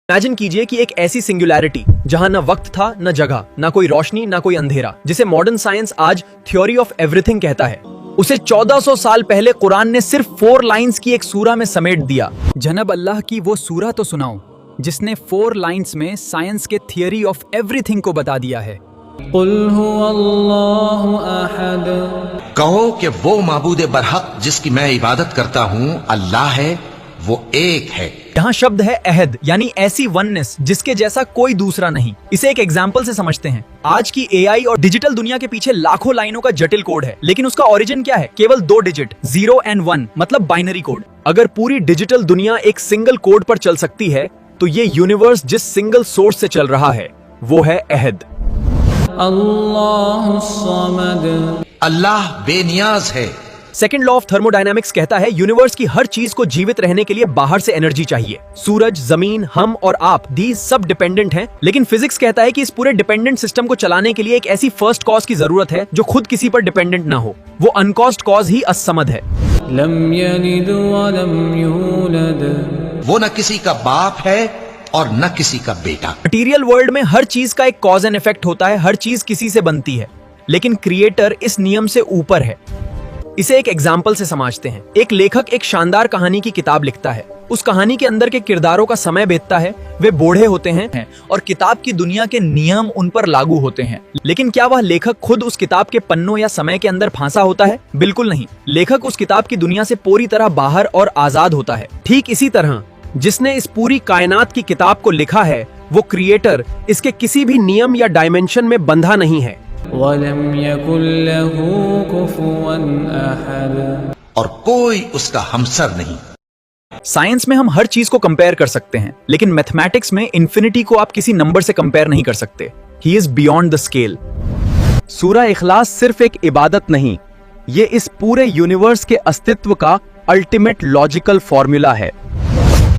Imagine कीजिए कि एक ऐसी सिंगुलैरिटी जहां न वक्त था, न जगह, न कोई रोशनी, न कोई अंधेरा, जिसे मॉडर्न साइंस आज थ्योरी ऑफ एवरीथिंग कहता है, उसे 1400 साल पहले कुरान ने सिर्फ 4 लाइंस की एक सूरा में समेट दिया। जनाब अल्लाह की वो सूरा तो सुनाओ जिसने 4 लाइंस में साइंस के थियरी ऑफ एवरीथिंग को बता दिया है। कुल हुवल्लाहु अहद, कहो कि वो माबूद बरहक जिसकी मैं इबादत करता हूँ अल्लाह है, वो एक है। यहाँ शब्द है अहद, यानी ऐसी वननेस जिसके जैसा कोई दूसरा नहीं। इसे एक एग्जाम्पल से समझते हैं। आज की एआई और डिजिटल दुनिया के पीछे लाखों लाइनों का जटिल कोड है, लेकिन उसका ओरिजिन क्या है? केवल 2 डिजिट, 0 और 1, मतलब बाइनरी कोड। अगर पूरी डिजिटल दुनिया एक सिंगल कोड पर चल सकती है, तो ये यूनिवर्स जिस सिंगल सोर्स से चल रहा है वो है अहद। अल्लाहु समद, अल्लाह बेनियाज है। सेकेंड लॉ ऑफ थर्मोडायनामिक्स कहता है यूनिवर्स की हर चीज को जीवित रहने के लिए बाहर से एनर्जी चाहिए। सूरज, जमीन, हम और आप, दीज सब डिपेंडेंट हैं, लेकिन फिजिक्स कहता है कि इस पूरे डिपेंडेंट सिस्टम को चलाने के लिए एक ऐसी फर्स्ट कॉज की जरूरत है जो खुद किसी पर डिपेंडेंट ना हो। वो अनकॉज्ड कॉज ही असमद है। लम यलिद व लम यूलद, वो न किसी का बाप है और न किसी का बेटा। मटीरियल वर्ल्ड में हर चीज का एक कॉज एंड इफेक्ट होता है, हर चीज किसी से बनती है, लेकिन क्रिएटर इस नियम से ऊपर है। इसे एक एग्जाम्पल से समझते हैं। एक लेखक एक शानदार कहानी की किताब लिखता है। उस कहानी के अंदर के किरदारों का समय बीतता है, वे बूढ़े होते हैं और किताब की दुनिया के नियम उन पर लागू होते हैं। लेकिन क्या वह लेखक खुद उस किताब के पन्नों या समय के अंदर फांसा होता है? बिल्कुल नहीं। लेखक उस किताब की दुनिया से पूरी तरह बाहर और आजाद होता है। ठीक इसी तरह जिसने इस पूरी कायनात की किताब को लिखा है, वो क्रिएटर इसके किसी भी नियम या डायमेंशन में बंधा नहीं है। वलम यकुल लहू कुफुवन अहद, और कोई उसका हमसर नहीं। साइंस में हम हर चीज को कंपेयर कर सकते हैं, लेकिन मैथमेटिक्स में इंफिनिटी को आप किसी नंबर से कंपेयर नहीं कर सकते। He is beyond the scale. सूरा इखलास सिर्फ एक इबादत नहीं, ये इस पूरे यूनिवर्स के अस्तित्व का अल्टीमेट लॉजिकल फॉर्मूला है।